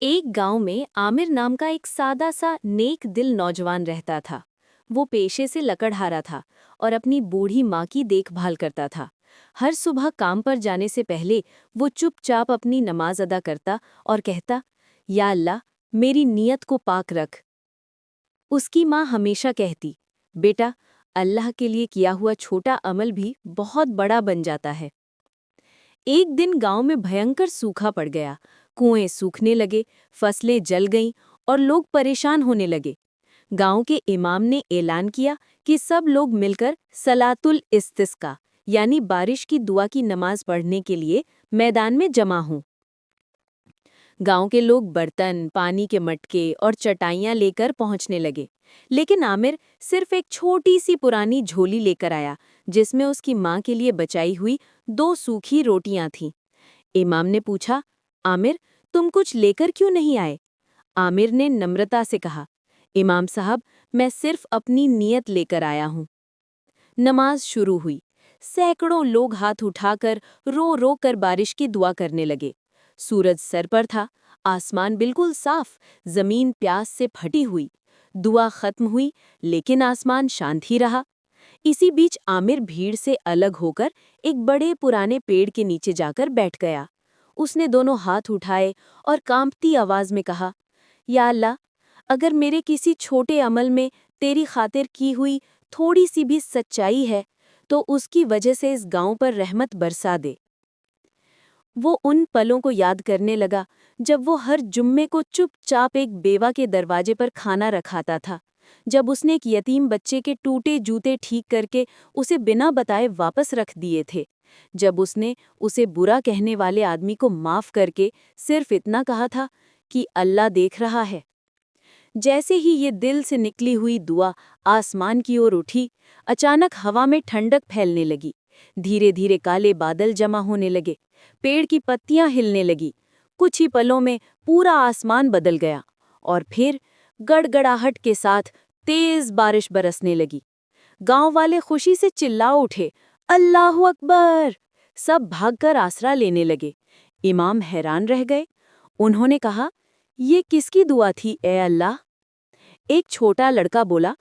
एक गांव में आमिर नाम का एक सादा सा नेक दिल नौजवान रहता था। वो पेशे से लकड़हारा था और अपनी बूढ़ी माँ की देखभाल करता था। हर सुबह काम पर जाने से पहले वो चुपचाप अपनी नमाज अदा करता और कहता, या अल्लाह, मेरी नीयत को पाक रख। उसकी माँ हमेशा कहती, बेटा, अल्लाह के लिए किया हुआ छोटा अमल भी बहुत बड़ा बन जाता है। एक दिन गांव में भयंकर सूखा पड़ गया। कुएं सूखने लगे, फसलें जल गईं और लोग परेशान होने लगे। गांव के इमाम ने ऐलान किया कि सब लोग मिलकर सलातुल इस्तिस्का यानी बारिश की दुआ की नमाज पढ़ने के लिए मैदान में जमा हों। गांव के लोग बर्तन, पानी के मटके और चटाइयां लेकर पहुंचने लगे, लेकिन आमिर सिर्फ एक छोटी सी पुरानी झोली लेकर आया, जिसमें उसकी माँ के लिए बचाई हुई 2 सूखी रोटियां थीं। इमाम ने पूछा, आमिर, तुम कुछ लेकर क्यों नहीं आए? आमिर ने नम्रता से कहा, इमाम साहब, मैं सिर्फ अपनी नीयत लेकर आया हूँ। नमाज शुरू हुई। सैकड़ों लोग हाथ उठाकर रो रो कर बारिश की दुआ करने लगे। सूरज सर पर था, आसमान बिल्कुल साफ, जमीन प्यास से फटी हुई। दुआ खत्म हुई, लेकिन आसमान शांत ही रहा। इसी बीच आमिर भीड़ से अलग होकर एक बड़े पुराने पेड़ के नीचे जाकर बैठ गया। उसने दोनों हाथ उठाए और कांपती आवाज में कहा, या अल्लाह, अगर मेरे किसी छोटे अमल में तेरी खातिर की हुई थोड़ी सी भी सच्चाई है, तो उसकी वजह से इस गांव पर रहमत बरसा दे। वो उन पलों को याद करने लगा जब वो हर जुम्मे को चुपचाप एक बेवा के दरवाजे पर खाना रखाता था, जब उसने एक यतीम बच्चे के टूटे जूते ठीक करके उसे बिना बताए वापस रख दिए थे, जब उसने उसे बुरा कहने वाले आदमी को माफ करके सिर्फ इतना कहा था कि अल्लाह देख रहा है। जैसे ही ये दिल से निकली हुई दुआ आसमान की ओर उठी, अचानक हवा में ठंडक फैलने लगी। धीरे धीरे काले बादल जमा होने लगे, पेड़ की पत्तियां हिलने लगी। कुछ ही पलों में पूरा आसमान बदल गया और फिर गड़गड़ाहट के साथ तेज बारिश बरसने लगी। गांव वाले खुशी से चिल्ला उठे, अल्लाहु अकबर! सब भागकर आसरा लेने लगे। इमाम हैरान रह गए। उन्होंने कहा, ये किसकी दुआ थी ए अल्लाह? एक छोटा लड़का बोला,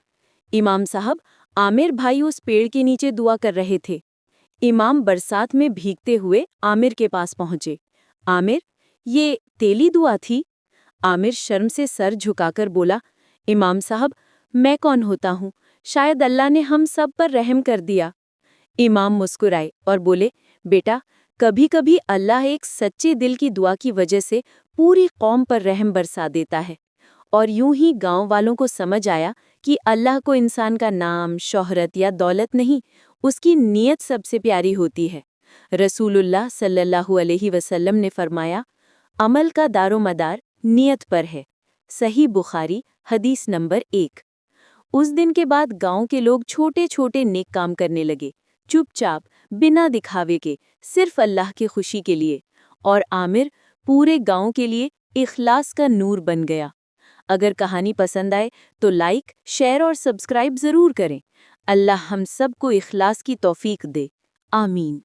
इमाम साहब, आमिर भाई उस पेड़ के नीचे दुआ कर रहे थे। इमाम बरसात में भीगते हुए आमिर के पास पहुंचे। आमिर, ये तेली दुआ थी? आमिर शर्म से सर झुकाकर बोला, इमाम साहब, मैं कौन होता हूँ? शायद अल्लाह ने हम सब पर रहम कर दिया। इमाम मुस्कुराए और बोले, बेटा, कभी कभी अल्लाह एक सच्चे दिल की दुआ की वजह से पूरी कौम पर रहम बरसा देता है। और यूं ही गांव वालों को समझ आया कि अल्लाह को इंसान का नाम, शोहरत या दौलत नहीं, उसकी नीयत सबसे प्यारी होती है। रसूलुल्लाह सल्लल्लाहु अलैहि वसल्लम ने फरमाया, अमल का दारोमदार नीयत पर है। सही बुखारी, हदीस नंबर 1। उस दिन के बाद गांव के लोग छोटे छोटे नेक काम करने लगे, चुपचाप, बिना दिखावे के, सिर्फ अल्लाह की खुशी के लिए। और आमिर पूरे गांव के लिए इखलास का नूर बन गया। अगर कहानी पसंद आए तो लाइक, शेयर और सब्सक्राइब ज़रूर करें। अल्लाह हम सबको इखलास की तौफीक दे। आमीन।